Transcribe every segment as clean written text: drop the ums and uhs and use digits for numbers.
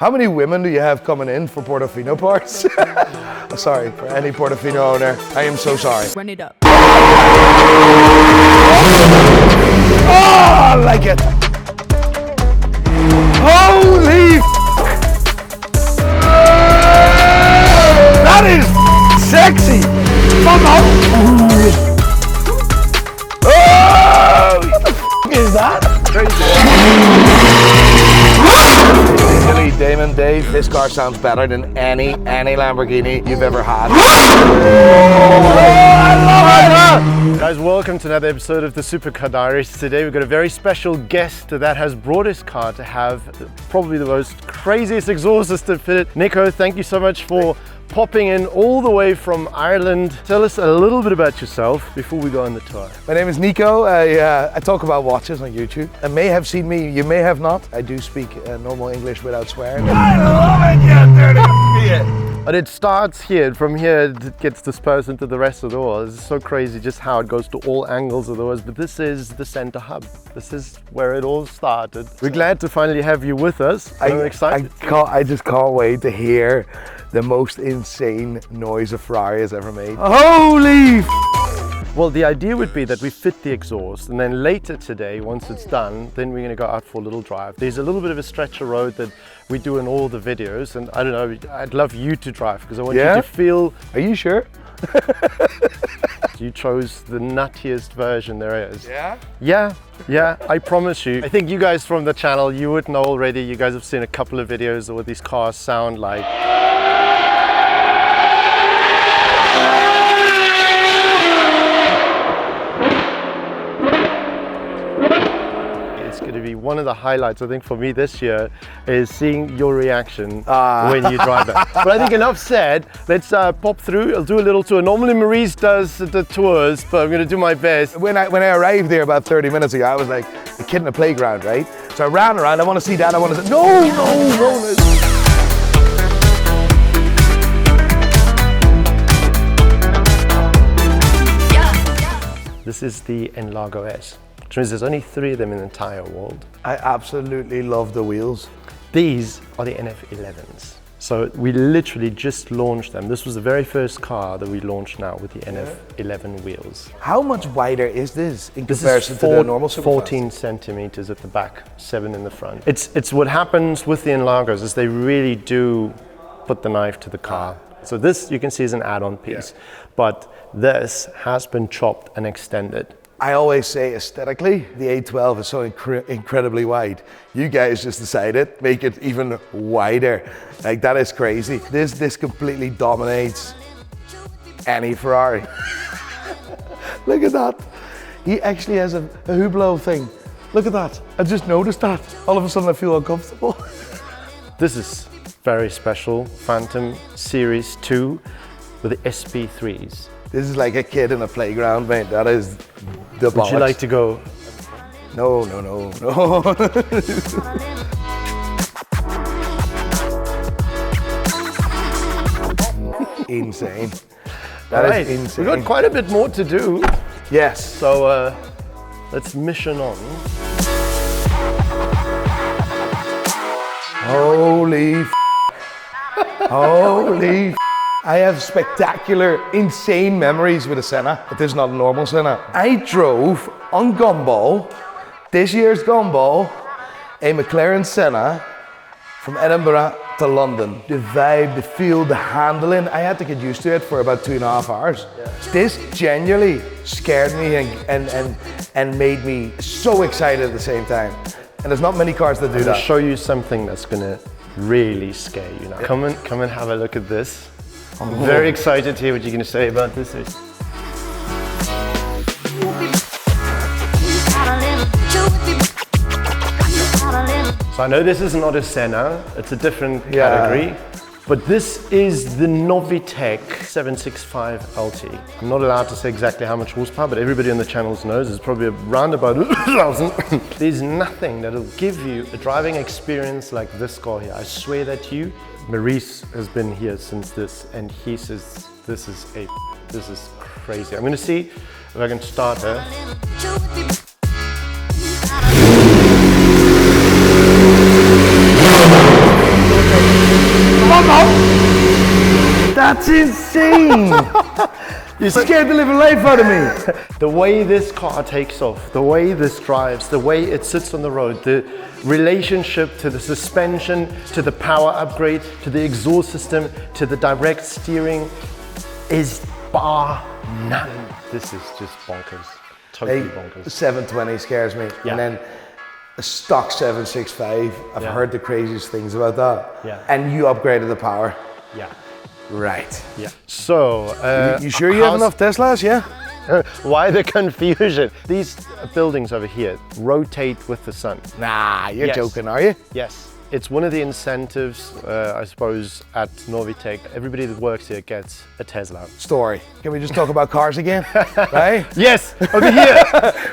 How many women do you have coming in for Portofino parts? Sorry, for any Portofino owner, I am so sorry. Run it up. Oh, I like it. Holy that is sexy. Come on. Oh, what the is that? Really, Damon, Dave, this car sounds better than any Lamborghini you've ever had. Oh, I love it! Guys, welcome to another episode of the Supercar Diaries. Today we've got a very special guest that has brought his car to have probably the most craziest exhaust system fitted. Nico, thank you so much for popping in all the way from Ireland. Tell us a little bit about yourself before we go on the tour. My name is Nico. I talk about watches on YouTube. You may have seen me, you may have not. I do speak normal English without swearing. I love it, you dirty But it starts here, from here it gets dispersed into the rest of the world. It's so crazy just how it goes to all angles of the world, but this is the center hub. This is where it all started. We're glad to finally have you with us. I'm excited. I just can't wait to hear the most insane noise a Ferrari has ever made. Holy Well, the idea would be that we fit the exhaust, and then later today, once it's done, then we're going to go out for a little drive. There's a little bit of a stretch of road that we do in all the videos, and I don't know, I'd love you to drive because I want you to feel... Are you sure? You chose the nuttiest version there is. Yeah? Yeah, I promise you. I think you guys from the channel, you would know already. You guys have seen a couple of videos of what these cars sound like. To be one of the highlights, I think, for me this year is seeing your reaction when you drive it. But I think enough said. Let's pop through. I'll do a little tour. Normally Maurice does the tours, but I'm going to do my best. When I arrived there about 30 minutes ago, I was like a kid in a playground, right? So I ran around. I want to see that. I want to say, no. This is the Enlago S. Which means there's only 3 of them in the entire world. I absolutely love the wheels. These are the NF11s. So we literally just launched them. This was the very first car that we launched now with the NF11 wheels. How much wider is this in comparison to the normal Superfast? 14 centimeters at the back, 7 in the front. It's what happens with the Enlagos is they really do put the knife to the car. So this you can see is an add-on piece, but this has been chopped and extended. I always say aesthetically, the A12 is so incredibly wide. You guys just decided, make it even wider. Like, that is crazy. This completely dominates any Ferrari. Look at that. He actually has a Hublot thing. Look at that. I just noticed that. All of a sudden I feel uncomfortable. This is very special Phantom Series 2 with the SP3s. This is like a kid in a playground, mate. That is the bollocks. Would you like to go? No. Insane. That is insane. We've got quite a bit more to do. Yes. So let's mission on. Holy I have spectacular, insane memories with a Senna, but this is not a normal Senna. I drove on Gumball, this year's Gumball, a McLaren Senna from Edinburgh to London. The vibe, the feel, the handling, I had to get used to it for about 2.5 hours. This genuinely scared me and made me so excited at the same time. And there's not many cars that do that. I'll show you something that's gonna really scare you now. Come and have a look at this. I'm very excited to hear what you're going to say about this. So I know this is not a Senna, it's a different category, but this is the Novitec 765 LT. I'm not allowed to say exactly how much horsepower, but everybody on the channel knows it's probably around about 1,000. There's nothing that'll give you a driving experience like this car here. I swear that to you. Maurice has been here since this, and he says this is crazy. I'm going to see if I can start her. That's insane! You're scared to live a life out of me. The way this car takes off, the way this drives, the way it sits on the road, the relationship to the suspension, to the power upgrade, to the exhaust system, to the direct steering is bar none. This is just bonkers, totally bonkers. 720 scares me. Yeah. And then a stock 765, I've heard the craziest things about that. Yeah. And you upgraded the power. Yeah. Right. Yeah. So, you sure you have enough Teslas? Yeah. Why the confusion? These buildings over here rotate with the sun. Nah, you're Yes. joking, are you? Yes. It's one of the incentives, I suppose, at Novitec. Everybody that works here gets a Tesla. Story. Can we just talk about cars again? Right? Yes, over here.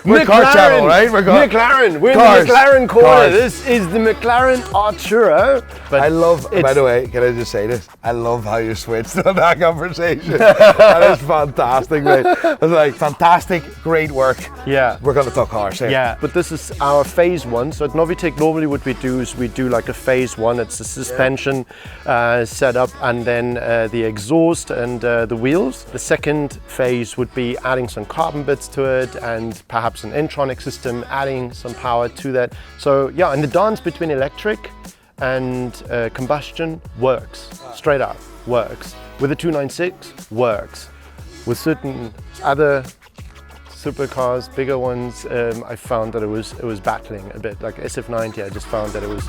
We're car channel, right? McLaren. We're Cars. in the McLaren corner. Cars. This is the McLaren Artura. But I love, by the way, can I just say this? I love how you switched on that conversation. That is fantastic, mate. It's like, fantastic, great work. Yeah. We're going to talk cars here. Yeah, but this is our phase one. So at Novitec, normally what we do is we do like a phase one. It's the suspension setup, and then the exhaust and the wheels. The second phase would be adding some carbon bits to it and perhaps an N-tronic system, adding some power to that. So yeah, and the dance between electric and combustion works, straight up works. With the 296, works. With certain other supercars, bigger ones, I found that it was battling a bit. Like SF90, I just found that it was.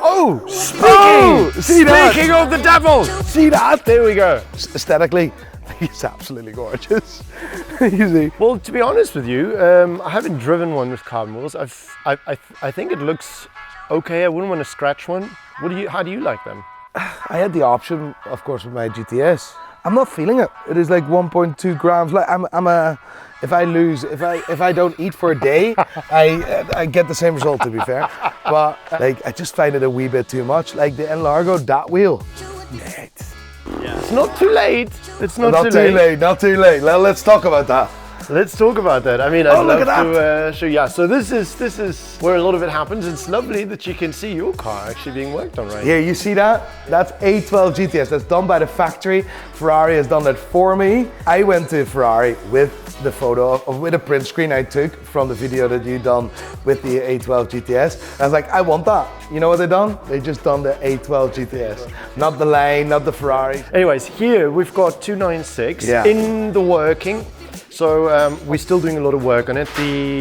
Oh, speaking of the devil, see that? There we go. Aesthetically, he's absolutely gorgeous. You see? Well, to be honest with you, I haven't driven one with carbon wheels. I think it looks okay. I wouldn't want to scratch one. How do you like them? I had the option, of course, with my GTS. I'm not feeling it. It is like 1.2 grams. Like if I don't eat for a day, I get the same result, to be fair. But like, I just find it a wee bit too much. Like the Enlargo, that wheel. Yeah. It's not too late. It's not too late. Not too late. Let's talk about that. Let's talk about that. I mean, I'd love look at to show you. Yeah, so this is where a lot of it happens. It's lovely that you can see your car actually being worked on right here. You see that? That's A12 GTS. That's done by the factory. Ferrari has done that for me. I went to Ferrari with the photo with a print screen I took from the video that you done with the A12 GTS. And I was like, I want that. You know what they done? They just done the A12 GTS. Not the Lane, not the Ferrari. Anyways, here we've got 296 in the working. So we're still doing a lot of work on it.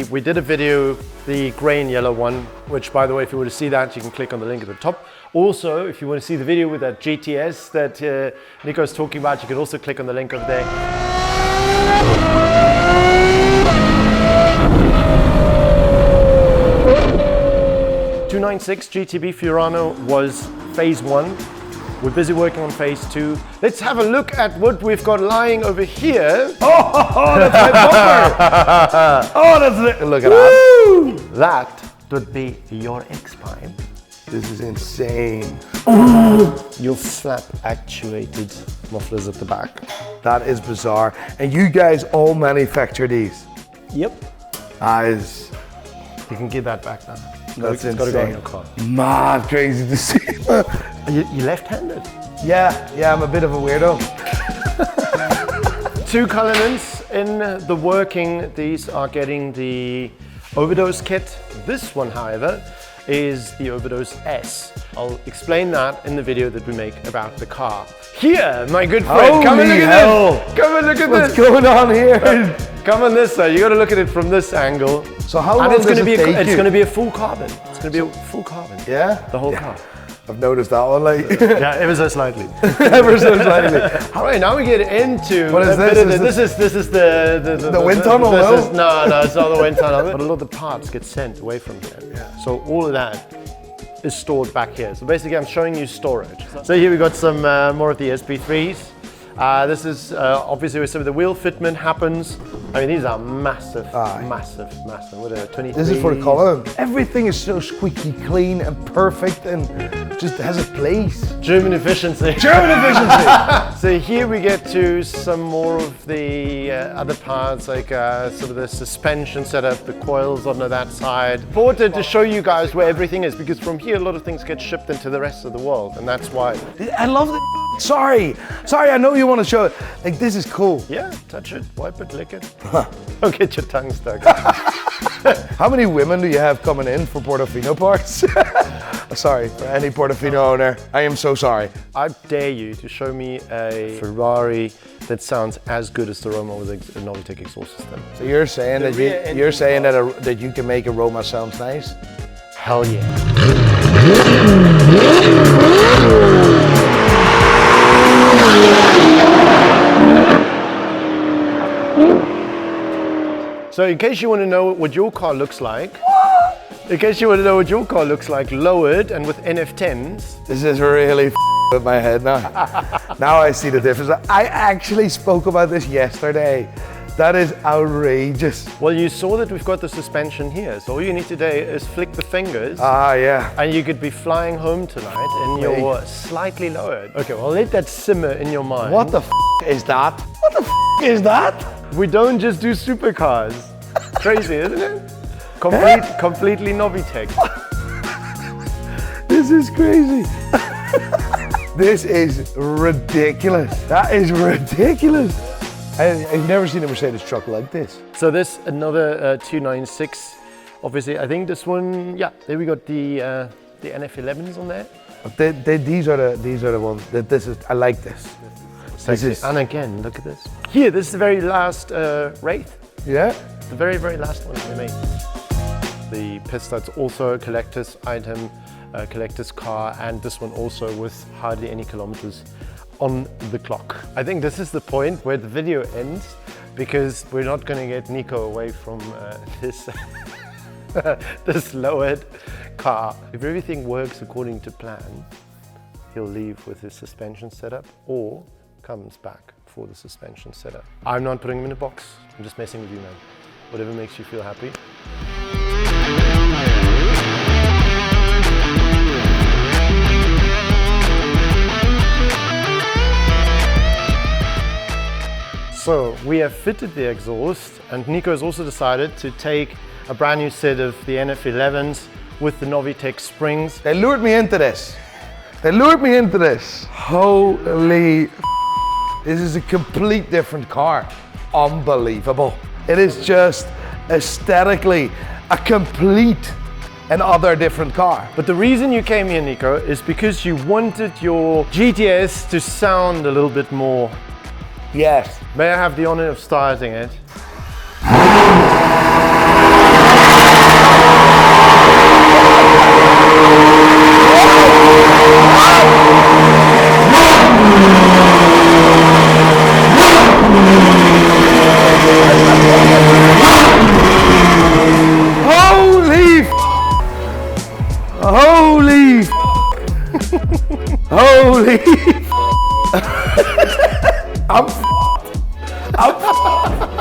We did a video, the grey and yellow one, which, by the way, if you want to see that, you can click on the link at the top. Also, if you want to see the video with that GTS that Nico's talking about, you can also click on the link over there. 296 GTB Fiorano was phase one. We're busy working on phase two. Let's have a look at what we've got lying over here. Oh, that's my bumper. Oh, that's it. Look at Woo! That would be your X-Pine. This is insane. Your flap actuated mufflers at the back. That is bizarre. And you guys all manufacture these? Yep. That is... You can give that back now. That's insane. It's got to go in your car. Mad crazy to see. Are you left-handed? Yeah, I'm a bit of a weirdo. Two elements in the working. These are getting the Overdose kit. This one, however, is the Overdose S. I'll explain that in the video that we make about the car. Here, my good friend, come and look at this. Come and look at this. What's going on here? Come on this side. You got to look at it from this angle. So how long does it take you? It's going to be a full carbon. It's going to be a full carbon. Yeah? The whole car. I've noticed that one, like. Yeah, ever so slightly. Ever so slightly. All right, now we get into what is this? This is the wind tunnel. No, it's not the wind tunnel. But a lot of the parts get sent away from here. Yeah. So all of that is stored back here. So basically, I'm showing you storage. So here we got some more of the SP3s. This is obviously where some of the wheel fitment happens. I mean, these are massive, massive. What are 23? This is for the color. Everything is so squeaky clean and perfect and just has a place. German efficiency. German efficiency. So here we get to some more of the other parts, like some of the suspension setup, the coils on that side. Important to show you guys where everything is, because from here a lot of things get shipped into the rest of the world, and that's why. I love it. Sorry, I know you want to show it. Like, this is cool. Yeah, touch it, wipe it, lick it. Don't get your tongue stuck. How many women do you have coming in for Portofino parts? Sorry, for any Portofino owner, I am so sorry. I dare you to show me a Ferrari that sounds as good as the Roma with a Novitec exhaust system. So you're saying that you can make a Roma sounds nice? Hell yeah. So in case you want to know what your car looks like, lowered and with NF10s. This is really with my head now. Now I see the difference. I actually spoke about this yesterday. That is outrageous. Well, you saw that we've got the suspension here, so all you need today is flick the fingers. Ah, yeah. And you could be flying home tonight and you're slightly lowered. Okay, well, let that simmer in your mind. What the is that? What the is that? We don't just do supercars. Crazy, isn't it? Completely Novitec. This is crazy. This is ridiculous. That is ridiculous. I've never seen a Mercedes truck like this. So this another 296. Obviously, I think this one. Yeah, there we got the NF11s on there. These are the ones that this is. I like this. And again, look at this. Here, this is the very last Wraith. Yeah. The very, very last one they made. The pit stud's also a collector's item, a collector's car, and this one also with hardly any kilometers on the clock. I think this is the point where the video ends because we're not going to get Nico away from this this lowered car. If everything works according to plan, he'll leave with his suspension setup or comes back for the suspension setup. I'm not putting him in a box. I'm just messing with you, man. Whatever makes you feel happy. So we have fitted the exhaust, and Nico has also decided to take a brand new set of the NF11s with the Novitec springs. They lured me into this. Holy this is a complete different car. Unbelievable. It is just aesthetically a complete and other different car. But the reason you came here, Nico, is because you wanted your GTS to sound a little bit more. Yes. May I have the honor of starting it? Holy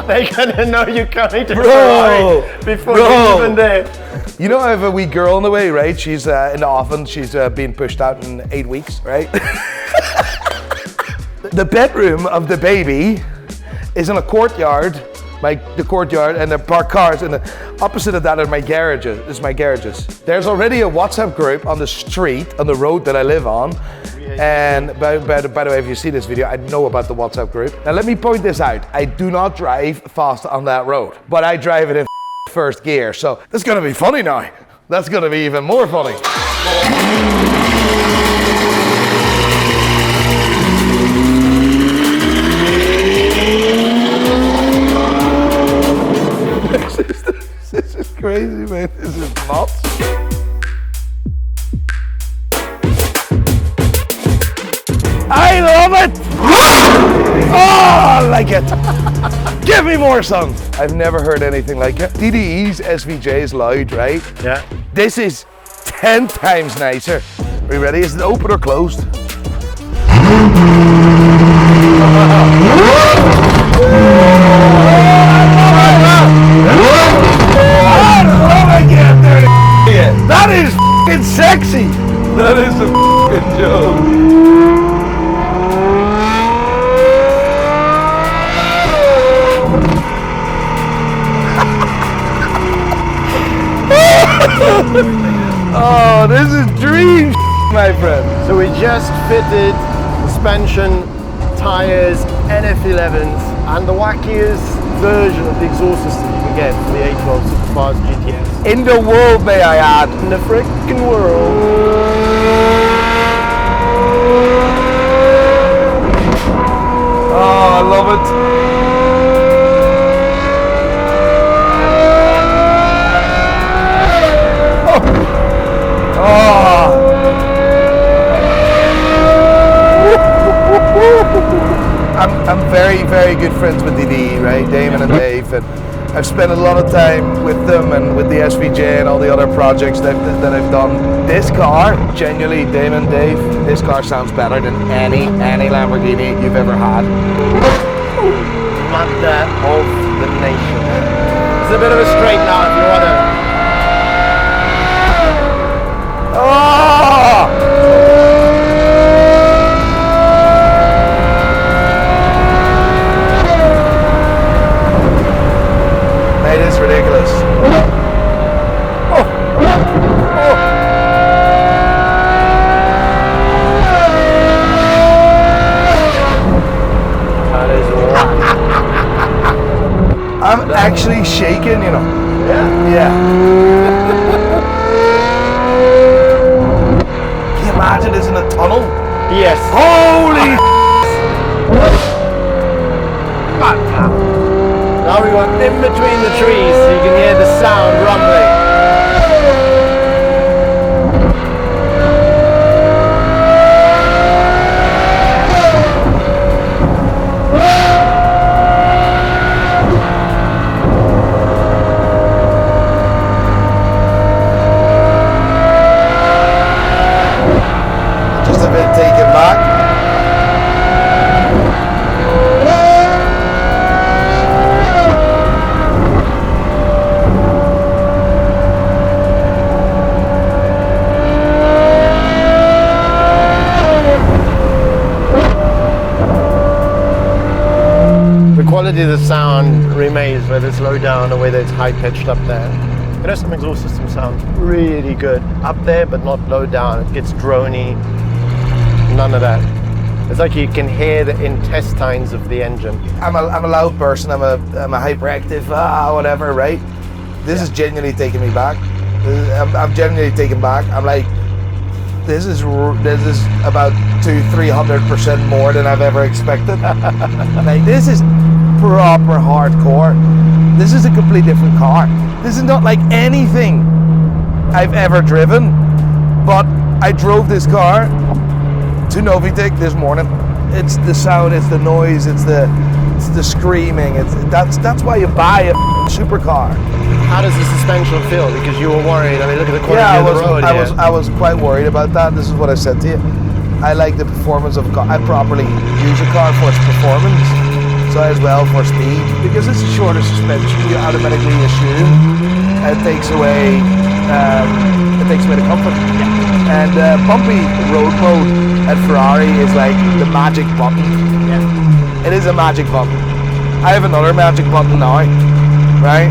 They're gonna know you're coming to Ferrari before you're even there. You know, I have a wee girl on the way, right? She's in the oven. She's being pushed out in 8 weeks, right? The bedroom of the baby is in a courtyard, the courtyard, and the parked cars, and the opposite of that are my garages. There's already a WhatsApp group on the street, on the road that I live on. And by the way, if you see this video, I know about the WhatsApp group. Now let me point this out. I do not drive fast on that road, but I drive it in first gear. So that's gonna be funny now. That's gonna be even more funny. This is crazy, man. This is nuts. I love it! Oh, I like it! Give me more, son! I've never heard anything like it. DDE's SVJ is loud, right? Yeah. This is 10 times nicer. Are you ready? Is it open or closed? That is f***ing sexy! That is a f***ing joke. Oh, this is dream, my friend. So we just fitted the suspension, tires, NF11s, and the wackiest version of the exhaust system you can get for the A12 Supercar GTS. In the world, may I add. In the frickin' world. Oh, I love it. Oh. I'm very, very good friends with DD, right? Damon and Dave, and I've spent a lot of time with them and with the SVJ and all the other projects that I've done. This car, genuinely, Damon, Dave, this car sounds better than any Lamborghini you've ever had. Mother of the nation. It's a bit of a straight now if you want to. Oh! Mate, it's ridiculous. Oh! Oh! That is I'm actually shaking, you know. Yeah? Yeah. Imagine this in a tunnel. Yes. Holy Now we got in between the trees so you can hear the sound rumbling. just a bit taken back. The quality of the sound remains whether it's low down or whether it's high pitched up there. You know, some exhaust systems sound really good up there, but not low down. It gets drony, none of that. It's like you can hear the intestines of the engine. I'm a loud person. I'm a hyperactive, whatever, right? This is genuinely taking me back. I'm genuinely taken back. I'm like, this is about 200-300% more than I've ever expected. Like, this is proper hardcore. This is a completely different car. This is not like anything I've ever driven, but I drove this car to Novitec this morning. It's the sound, it's the noise, it's the screaming. That's why you buy a supercar. How does the suspension feel? Because you were worried. I mean, look at the quality of the road here. I was quite worried about that. This is what I said to you. I like the performance of a car. I properly use a car for its performance, so as well for speed. Because it's a shorter suspension, you automatically assume it takes away the comfort. Yeah. And bumpy road mode at Ferrari is like the magic button. Yeah. It is a magic button. I have another magic button now, right?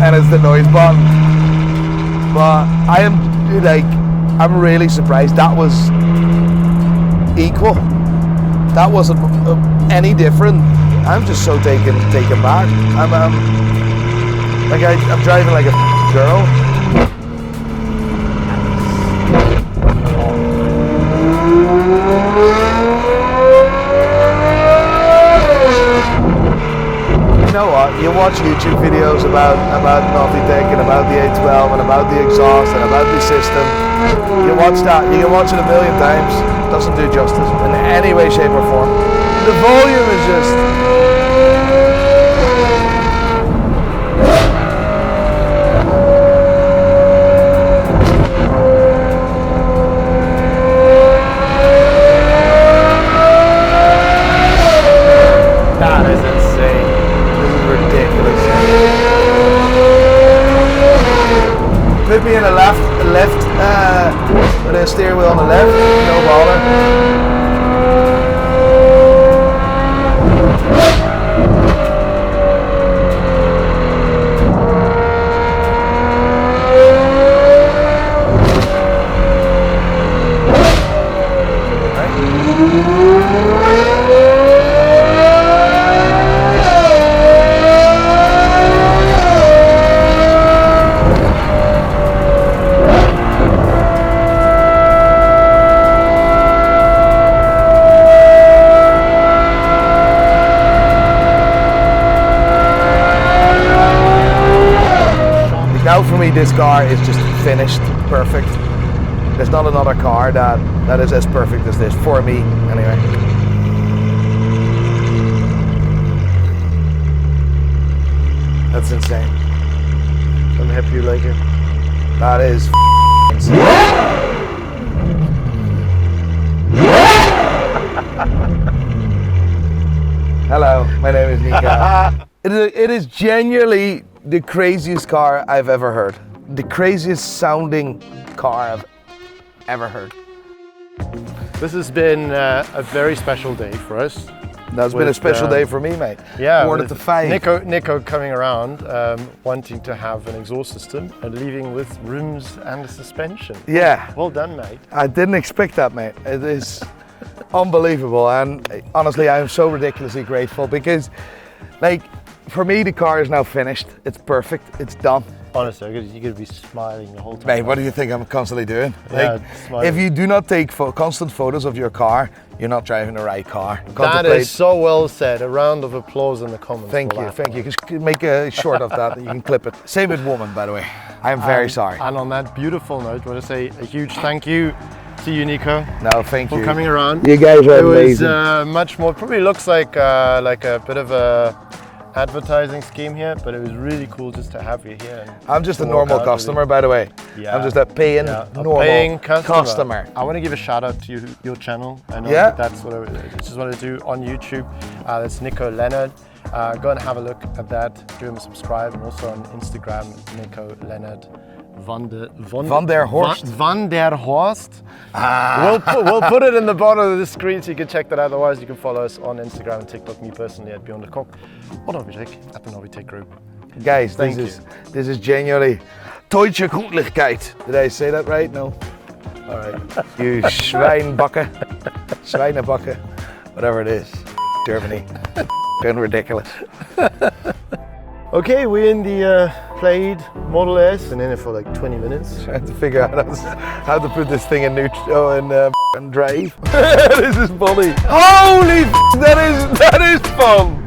And it's the noise button. But I'm really surprised that was equal. That wasn't any different. I'm just so taken back. I'm driving like a girl. You know what? You watch YouTube videos about Novitec and about the A12 and about the exhaust and about the system. You watch that. You can watch it a million times. It doesn't do justice in any way, shape, or form. The volume is just. That is insane. This is ridiculous. Put me in a left with a steering wheel on the left, no bother. Right. me, this car is just finished, perfect. There's not another car that is as perfect as this, for me, anyway. That's insane. I'm happy you like it. That is insane. Hello, my name is Nico. It is genuinely the craziest car I've ever heard. The craziest sounding car I've ever heard. This has been a very special day for us. That's been a special day for me, mate. Yeah, Quarter to 5. Nico coming around, wanting to have an exhaust system and leaving with rims and a suspension. Yeah. Well done, mate. I didn't expect that, mate. It is unbelievable, and honestly, I'm so ridiculously grateful because, like, for me, the car is now finished. It's perfect. It's done. Honestly, you're going to be smiling the whole time. Mate, what do you think I'm constantly doing? Yeah, smiling. If you do not take constant photos of your car, you're not driving the right car. That is so well said. A round of applause in the comments. Thank you. Just make a short of that. You can clip it. Same with woman, by the way. I'm very sorry. And on that beautiful note, I want to say a huge thank you to you, Nico. No, thank you for coming around. You guys are amazing. It was much more. Probably looks like a bit of a advertising scheme here, but it was really cool just to have you here. I'm just a normal customer, by the way. Yeah. I'm just a paying normal customer. I want to give a shout out to your channel. I know that's what I just wanted to do on YouTube. That's Nico Leonard. Go and have a look at that. Give him a subscribe, and also on Instagram, Nico Leonard Van der Horst. We'll put it in the bottom of the screen so you can check that out. Otherwise, you can follow us on Instagram and TikTok. Me personally at Beyond the Cock, or Novitec at the Novitec Group. Guys, this is genuinely Deutsche Gutlichkeit. Did I say that right? No. All right. You Schweinbacke, whatever it is. Germany. Been ridiculous. Okay, we're in the Plaid Model S, and in it for like 20 minutes. Trying to figure out how to put this thing in neutral and drive. This is funny. Holy that is fun.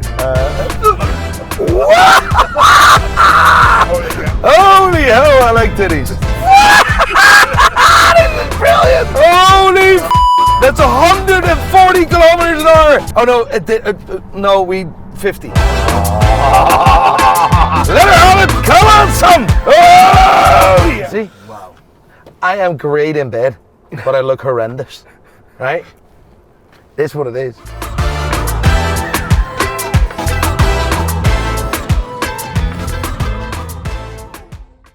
Holy hell, I like titties. This is brilliant. Holy that's 140 kilometers an hour. Oh no, no, we 50. Let her have it! Come on, son! Oh, yeah. See? Wow. I am great in bed, but I look horrendous. Right? This is what it is.